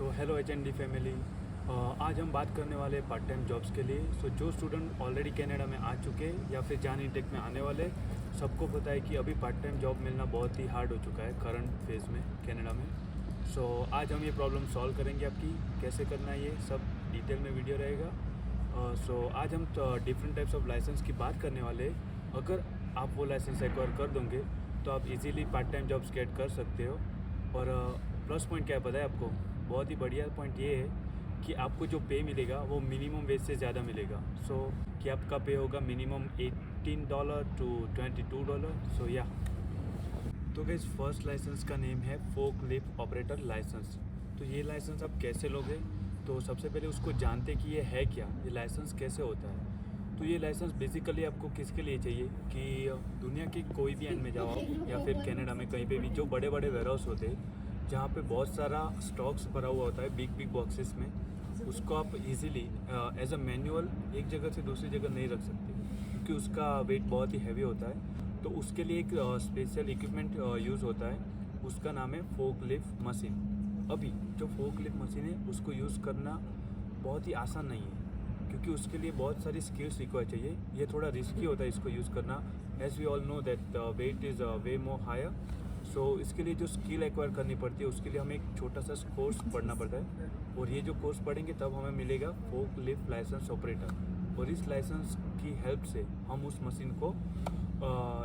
So hello HND family. आज हम बात करने वाले हैं पार्ट टाइम जॉब्स के लिए। सो जो स्टूडेंट ऑलरेडी कनाडा में आ चुके हैं या फिर जान इंटेक में आने वाले, सबको पता है कि अभी पार्ट टाइम जॉब मिलना बहुत ही हार्ड हो चुका है करंट फेज़ में कनाडा में। सो आज हम ये प्रॉब्लम सॉल्व करेंगे आपकी, कैसे करना है ये सब डिटेल में वीडियो रहेगा। सो आज हम डिफरेंट टाइप्स ऑफ लाइसेंस की बात करने वाले हैं। अगर आप वो लाइसेंस एक्वायर कर दोगे तो आप easily part time jobs get कर सकते हो। और प्लस पॉइंट क्या है पता है आपको? बहुत ही बढ़िया पॉइंट ये है कि आपको जो पे मिलेगा वो मिनिमम वेज से ज़्यादा मिलेगा। सो कि आपका पे होगा मिनिमम $18 to $22। सो या तो गाइस, फर्स्ट लाइसेंस का नेम है फोकलिफ्ट ऑपरेटर लाइसेंस। तो ये लाइसेंस आप कैसे लोगे? तो सबसे पहले उसको जानते कि ये है क्या, ये लाइसेंस कैसे होता है। तो ये लाइसेंस बेसिकली आपको किसके लिए चाहिए कि दुनिया के कोई भी एंड में जाओ या फिर कनाडा में कहीं पे भी जो बड़े बड़े वेयरहाउस होते हैं जहाँ पे बहुत सारा स्टॉक्स भरा हुआ होता है बिग बिग बॉक्सेस में, उसको आप इजीली एज अ मैनुअल एक जगह से दूसरी जगह नहीं रख सकते क्योंकि उसका वेट बहुत ही हैवी होता है। तो उसके लिए एक स्पेशल इक्विपमेंट यूज़ होता है, उसका नाम है फोकलिफ्ट मशीन। अभी जो फोकलिफ्ट मशीन है उसको यूज़ करना बहुत ही आसान नहीं है क्योंकि उसके लिए बहुत सारी स्किल्स रिक्वायर चाहिए। ये थोड़ा रिस्की होता है इसको यूज़ करना, as we all know that weight is way more higher. So इसके लिए जो स्किल एक्वायर करनी पड़ती है उसके लिए हमें एक छोटा सा कोर्स पढ़ना पड़ता है, और ये जो कोर्स पढ़ेंगे तब हमें मिलेगा फोकलिफ्ट लाइसेंस ऑपरेटर। और इस लाइसेंस की हेल्प से हम उस मशीन को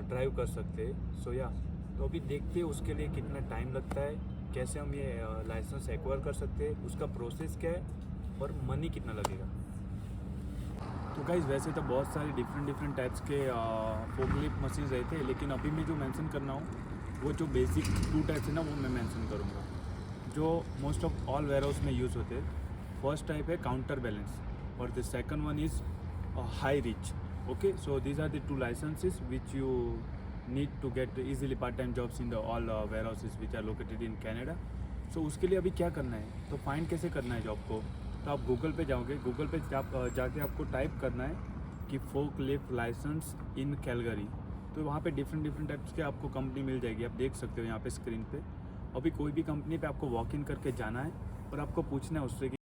ड्राइव कर सकते हैं। सो या तो अभी देखते हैं उसके लिए कितना टाइम लगता है, कैसे हम ये लाइसेंस एक्वायर कर सकते हैं, उसका प्रोसेस क्या है और मनी कितना लगेगा। तो गाइज़, वैसे तो बहुत सारे डिफरेंट टाइप्स के फोकलिफ्ट मशीन रहते हैं, लेकिन अभी मैं जो मेंशन करना हूँ वो जो बेसिक 2 टाइप्स है ना वो मैं मेंशन करूँगा जो मोस्ट ऑफ ऑल वेयरहाउस में यूज़ होते हैं। फर्स्ट टाइप है काउंटर बैलेंस और the second one is high reach. Okay, so these are the 2 licences which you need to get easily part time jobs in the all warehouses which are located in Canada. So उसके लिए अभी क्या करना है, तो find कैसे करना है जॉब को? तो आप गूगल पे जाओगे, गूगल पे जाके आपको टाइप करना है कि फोकलिफ्ट लाइसेंस इन कैलगरी। तो वहाँ पे डिफरेंट टाइप्स के आपको कंपनी मिल जाएगी, आप देख सकते हो यहाँ पे स्क्रीन पे। अभी कोई भी कंपनी पे आपको वॉक इन करके जाना है और आपको पूछना है उससे कि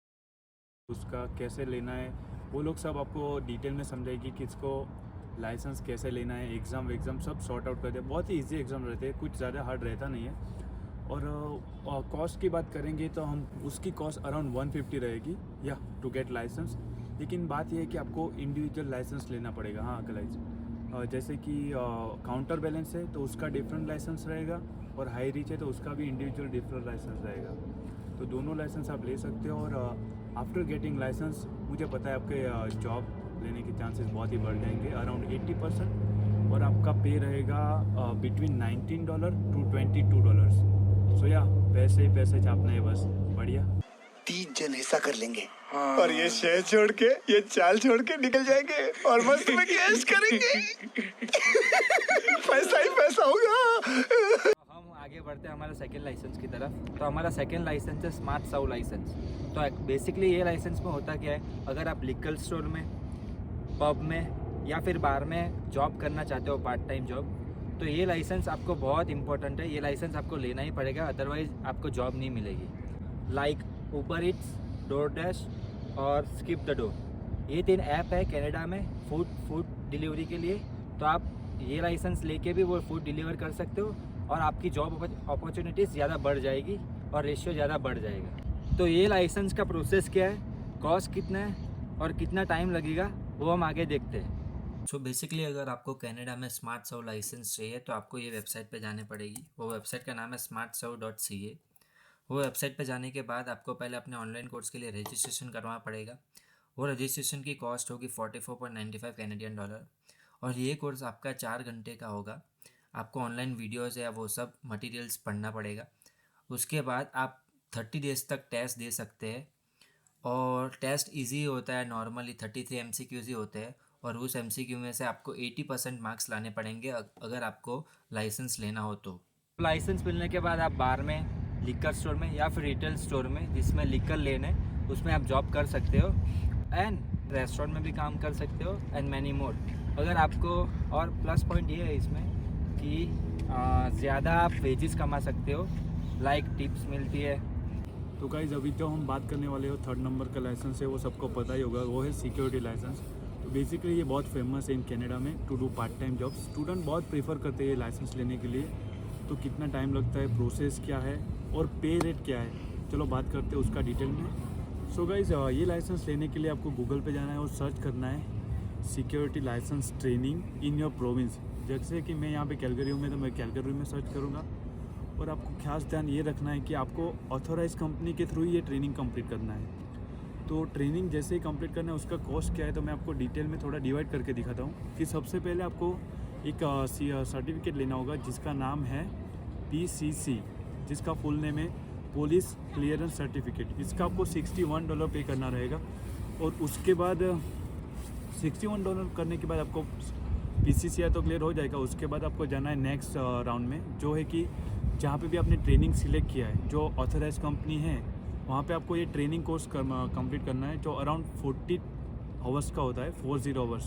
उसका कैसे लेना है। वो लोग सब आपको डिटेल में समझाएगी कि इसको लाइसेंस कैसे लेना है, एग्ज़ाम सब सॉर्ट आउट कर दे। बहुत ही ईजी एग्ज़ाम रहते हैं, कुछ ज़्यादा हार्ड रहता नहीं है। और कॉस्ट की बात करेंगे तो हम उसकी कॉस्ट अराउंड 150 रहेगी या टू गेट लाइसेंस। लेकिन बात यह है कि आपको इंडिविजुअल लाइसेंस लेना पड़ेगा। हाँ गाइस, जैसे कि काउंटर बैलेंस है तो उसका डिफरेंट लाइसेंस रहेगा, और हाई रीच है तो उसका भी इंडिविजुअल डिफरेंट लाइसेंस रहेगा। तो दोनों लाइसेंस आप ले सकते हो, और आफ्टर गेटिंग लाइसेंस मुझे पता है आपके जॉब लेने के चांसेस बहुत ही बढ़ जाएंगे, अराउंड 80%। और आपका पे रहेगा बिटवीन $19 to $22। सो या पैसे ही पैसे छापना है बस। बढ़िया 30 जन ऐसा कर लेंगे और ये शहर छोड़ के, ये चाल छोड़ के निकल जाएंगे और मस्त में कैश करेंगे। पैसा ही पैसा होगा। हम आगे बढ़ते हैं हमारा सेकेंड लाइसेंस की तरफ। तो हमारा सेकेंड लाइसेंस है स्मार्ट साउ लाइसेंस। तो बेसिकली ये लाइसेंस में होता क्या है, अगर आप लिकल स्टोर में, पब में या फिर बार में जॉब करना चाहते हो, पार्ट टाइम जॉब, तो ये लाइसेंस आपको बहुत इंपॉर्टेंट है। ये लाइसेंस आपको लेना ही पड़ेगा, अदरवाइज़ आपको जॉब नहीं मिलेगी। लाइक उबर ईट्स, डोरडैश और स्किप द डोर, ये 3 ऐप है कनाडा में फूड डिलीवरी के लिए। तो आप ये लाइसेंस लेके भी वो फूड डिलीवर कर सकते हो और आपकी जॉब अपॉर्चुनिटीज़ ज़्यादा बढ़ जाएगी और रेशियो ज़्यादा बढ़ जाएगा। तो ये लाइसेंस का प्रोसेस क्या है, कॉस्ट कितना है और कितना टाइम लगेगा, वो हम आगे देखते हैं। सो बेसिकली अगर आपको कनाडा में स्मार्ट साउ लाइसेंस चाहिए तो आपको ये वेबसाइट पे जाने पड़ेगी। वो वेबसाइट का नाम है smartsau.ca। वो वेबसाइट पे जाने के बाद आपको पहले अपने ऑनलाइन कोर्स के लिए रजिस्ट्रेशन करवाना पड़ेगा। वो रजिस्ट्रेशन की कॉस्ट होगी $44.95 कैनेडियन डॉलर, और ये कोर्स आपका 4 घंटे का होगा। आपको ऑनलाइन वीडियोज़ या वो सब मटेरियल्स पढ़ना पड़ेगा। उसके बाद आप 30 डेज़ तक टेस्ट दे सकते हैं, और टेस्ट इजी होता है, नॉर्मली 33 MCQs ही होते हैं, और उस MCQ में से आपको 80% मार्क्स लाने पड़ेंगे अगर आपको लाइसेंस लेना हो तो। लाइसेंस मिलने के बाद आप बार में, लिकर स्टोर में या फिर रिटेल स्टोर में जिसमें लिकर लेने, उसमें आप जॉब कर सकते हो, एंड रेस्टोरेंट में भी काम कर सकते हो, एंड मैनी मोर। अगर आपको, और प्लस पॉइंट ये है इसमें कि ज़्यादा आप वेजेस कमा सकते हो, लाइक टिप्स मिलती है, तो गाइज अभी जो हम बात करने वाले हो थर्ड नंबर का लाइसेंस है वो सबको पता ही होगा, वो है सिक्योरिटी लाइसेंस। तो बेसिकली ये बहुत फेमस है इन कनाडा में to do part time job. Student बहुत प्रेफर करते हैं ये लाइसेंस लेने के लिए। तो कितना टाइम लगता है, प्रोसेस क्या है और पे रेट क्या है, चलो बात करते हैं उसका डिटेल में। सो गाइज ये लाइसेंस लेने के लिए आपको गूगल पे जाना है और सर्च करना है security licence training in your province. जैसे कि मैं यहाँ पे कैलगरी हूँ, मैं तो मैं कैलगरी में सर्च करूँगा। और आपको खास ध्यान ये रखना है कि आपको ऑथोराइज कंपनी के थ्रू ये ट्रेनिंग कंप्लीट करना है। तो ट्रेनिंग जैसे ही कंप्लीट करना है उसका कॉस्ट क्या है, तो मैं आपको डिटेल में थोड़ा डिवाइड करके दिखाता हूँ। कि सबसे पहले आपको एक सर्टिफिकेट लेना होगा जिसका नाम है PCC, जिसका फुल नेम है पुलिस क्लियरेंस सर्टिफिकेट। इसका आपको $61 पे करना रहेगा। और उसके बाद $61 करने के बाद आपको PCC तो क्लियर हो जाएगा। उसके बाद आपको जाना है नेक्स्ट राउंड में, जो है कि जहाँ पे भी आपने ट्रेनिंग सिलेक्ट किया है, जो ऑथराइज कंपनी है, वहाँ पे आपको ये ट्रेनिंग कोर्स कंप्लीट करना है, जो अराउंड 40 आवर्स का होता है, 40 आवर्स।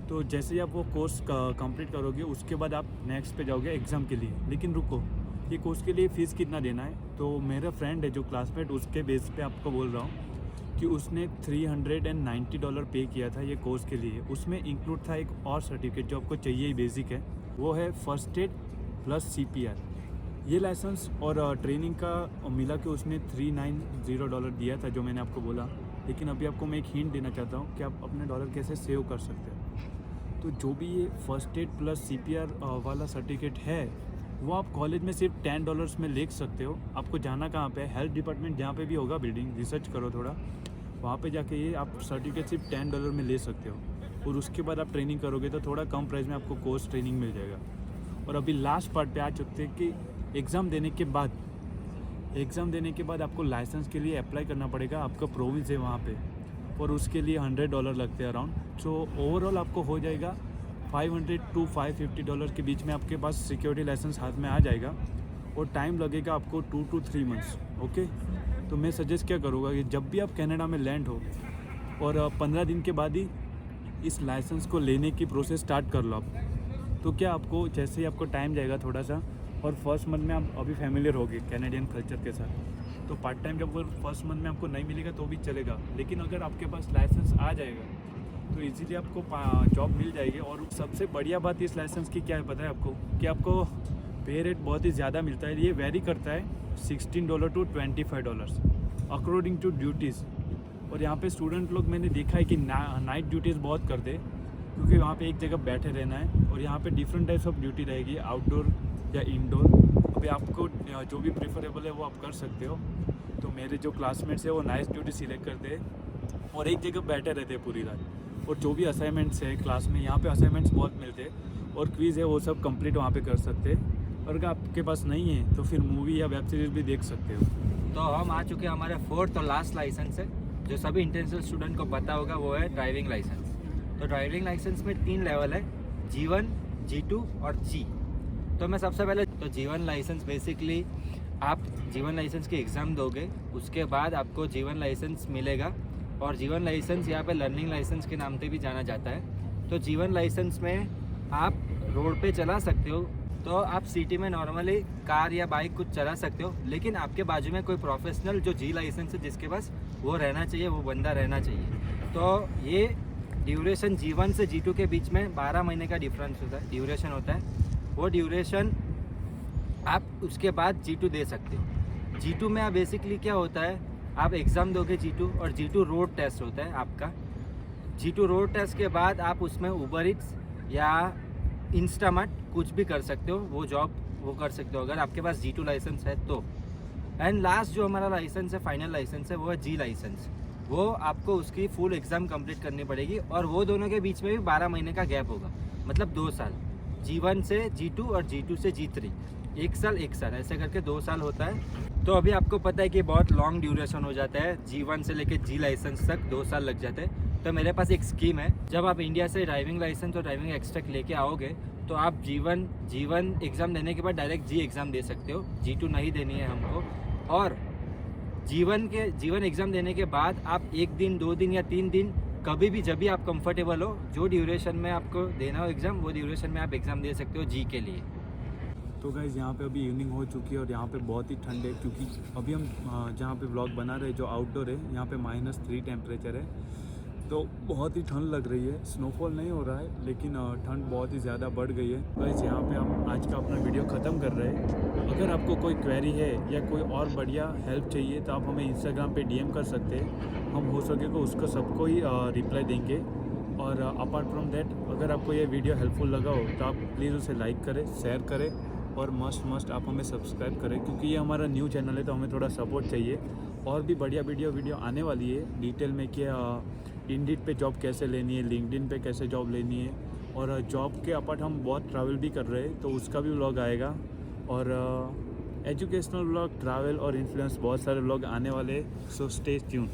तो जैसे ही आप वो कोर्स कंप्लीट करोगे उसके बाद आप नेक्स्ट पे जाओगे एग्ज़ाम के लिए। लेकिन रुको, ये कोर्स के लिए फ़ीस कितना देना है? तो मेरा फ्रेंड है जो क्लासमेट, उसके बेस पे आपको बोल रहा हूँ कि उसने $390 पे किया था ये कोर्स के लिए। उसमें इंक्लूड था एक और सर्टिफिकेट जो आपको चाहिए ही, बेसिक है, वो है फर्स्ट एड प्लस CPR। ये लाइसेंस और ट्रेनिंग का मिला के उसने $390 दिया था, जो मैंने आपको बोला। लेकिन अभी आपको मैं एक हिंट देना चाहता हूँ कि आप अपने डॉलर कैसे सेव कर सकते हो। तो जो भी ये फर्स्ट एड प्लस CPR वाला सर्टिफिकेट है, वो आप कॉलेज में सिर्फ $10 में ले सकते हो। आपको जाना कहाँ पे? हेल्थ डिपार्टमेंट जहाँ पे भी होगा बिल्डिंग, रिसर्च करो थोड़ा, वहाँ पे जाके ये आप सर्टिफिकेट सिर्फ $10 में ले सकते हो। और उसके बाद आप ट्रेनिंग करोगे तो थोड़ा कम प्राइस में आपको कोर्स ट्रेनिंग मिल जाएगा। और अभी लास्ट पार्ट पे आ चुकते हैं कि एग्ज़ाम देने के बाद आपको लाइसेंस के लिए अप्लाई करना पड़ेगा। आपका प्रोविंस है वहाँ पे, और उसके लिए $100 लगते हैं अराउंड। सो ओवरऑल आपको हो जाएगा $500 to $550 के बीच में आपके पास सिक्योरिटी लाइसेंस हाथ में आ जाएगा। और टाइम लगेगा आपको 2 to 3 मंथ्स। ओके, तो मैं सजेस्ट क्या करूँगा कि जब भी आप कनाडा में लैंड हो और 15 दिन के बाद ही इस लाइसेंस को लेने की प्रोसेस स्टार्ट कर लो आप। तो क्या आपको जैसे ही आपको टाइम जाएगा थोड़ा सा, और फर्स्ट मंथ में आप अभी फैमिलियर होगे कैनेडियन कल्चर के साथ, तो पार्ट टाइम जब फर्स्ट मंथ में आपको नहीं मिलेगा तो भी चलेगा। लेकिन अगर आपके पास लाइसेंस आ जाएगा तो इजीली आपको जॉब मिल जाएगी। और सबसे बढ़िया बात इस लाइसेंस की क्या है पता है आपको? कि आपको पे रेट बहुत ही ज़्यादा मिलता है। ये वेरी करता है $16 to $25 अकॉर्डिंग टू ड्यूटीज़। और यहाँ पे स्टूडेंट लोग मैंने देखा है कि नाइट ड्यूटीज़ बहुत करते हैं, क्योंकि वहाँ पे एक जगह बैठे रहना है। और यहाँ पे डिफरेंट टाइप्स ऑफ ड्यूटी रहेगी, आउटडोर या इंडोर। अभी आपको जो भी प्रेफरेबल है वो आप कर सकते हो। तो मेरे जो क्लासमेट्स हैं वो नाइट ड्यूटी सिलेक्ट करते हैं और एक जगह बैठे रहते हैं पूरी रात। और जो भी असाइनमेंट्स है क्लास में, यहाँ पे असाइनमेंट्स बहुत मिलते हैं और क्विज़ है, वो सब कंप्लीट वहाँ पे कर सकते हैं। और अगर आपके पास नहीं है तो फिर मूवी या वेब सीरीज़ भी देख सकते हो। तो हम आ चुके हैं हमारे 4th और लास्ट लाइसेंस है, जो सभी इंटरनेशनल स्टूडेंट को पता होगा, वो है ड्राइविंग लाइसेंस। तो ड्राइविंग लाइसेंस में 3 लेवल है, G1, G2 और G। तो मैं सबसे पहले तो G1 लाइसेंस, बेसिकली आप G1 लाइसेंस की एग्ज़ाम दोगे, उसके बाद आपको G1 लाइसेंस मिलेगा। और G1 लाइसेंस यहाँ पे लर्निंग लाइसेंस के नाम से भी जाना जाता है। तो G1 लाइसेंस में आप रोड पे चला सकते हो, तो आप सिटी में नॉर्मली कार या बाइक कुछ चला सकते हो। लेकिन आपके बाजू में कोई प्रोफेशनल जो G लाइसेंस है जिसके पास, वो रहना चाहिए, वो बंदा रहना चाहिए। तो ये ड्यूरेशन G1 से G2 के बीच में 12 महीने का डिफरेंस होता है, ड्यूरेशन होता है। वो ड्यूरेशन आप उसके बाद G2 दे सकते हो। G2 में आप बेसिकली क्या होता है, आप एग्ज़ाम दोगे G2, और G2 रोड टेस्ट होता है आपका। G2 रोड टेस्ट के बाद आप उसमें उबर ईट्स या इंस्टामार्ट कुछ भी कर सकते हो, वो जॉब वो कर सकते हो अगर आपके पास G2 लाइसेंस है तो। एंड लास्ट जो हमारा लाइसेंस है, फाइनल लाइसेंस है, वो है G लाइसेंस। वो आपको उसकी फुल एग्ज़ाम कंप्लीट करनी पड़ेगी, और वो दोनों के बीच में भी 12 महीने का गैप होगा, मतलब 2 साल। G1 से G2 और G2 से G3, 1 साल 1 साल ऐसे करके 2 साल होता है। तो अभी आपको पता है कि बहुत लॉन्ग ड्यूरेशन हो जाता है, G1 से लेके G लाइसेंस तक 2 साल लग जाते हैं। तो मेरे पास एक स्कीम है, जब आप इंडिया से ड्राइविंग लाइसेंस और ड्राइविंग एक्सट्रैक्ट लेके आओगे तो आप G1 एग्ज़ाम देने के बाद डायरेक्ट G एग्ज़ाम दे सकते हो, G2 नहीं देनी है हमको। और G1 एग्ज़ाम देने के बाद आप 1 दिन 2 दिन या 3 दिन कभी भी जब भी आप कंफर्टेबल हो, जो ड्यूरेशन में आपको देना हो एग्ज़ाम, वो ड्यूरेशन में आप एग्ज़ाम दे सकते हो G के लिए। तो गाइज़ यहाँ पे अभी इवनिंग हो चुकी है और यहाँ पे बहुत ही ठंड है, क्योंकि अभी हम जहाँ पे व्लॉग बना रहे हैं जो आउटडोर है, यहाँ पे -3 टेम्परेचर है। तो बहुत ही ठंड लग रही है। स्नोफॉल नहीं हो रहा है, लेकिन ठंड बहुत ही ज़्यादा बढ़ गई है। गाइस यहाँ पे हम आज का अपना वीडियो ख़त्म कर रहे हैं। अगर आपको कोई क्वेरी है या कोई और बढ़िया हेल्प चाहिए तो आप हमें इंस्टाग्राम पे डीएम कर सकते हैं। हम हो सके तो उसको सबको ही रिप्लाई देंगे। और अपार्ट फ्रॉम दैट, अगर आपको ये वीडियो हेल्पफुल लगा हो तो आप प्लीज़ उसे लाइक करें, शेयर करें और मस्ट आप हमें सब्सक्राइब करें, क्योंकि ये हमारा न्यू चैनल है तो हमें थोड़ा सपोर्ट चाहिए। और भी बढ़िया वीडियो आने वाली है डिटेल में कि इंडीड पे जॉब कैसे लेनी है, लिंक्डइन पे कैसे जॉब लेनी है, और जॉब के अपार्ट हम बहुत ट्रैवल भी कर रहे हैं तो उसका भी व्लॉग आएगा। और एजुकेशनल व्लॉग, ट्रैवल और इन्फ्लुएंस बहुत सारे व्लॉग आने वाले हैं। So stay tune.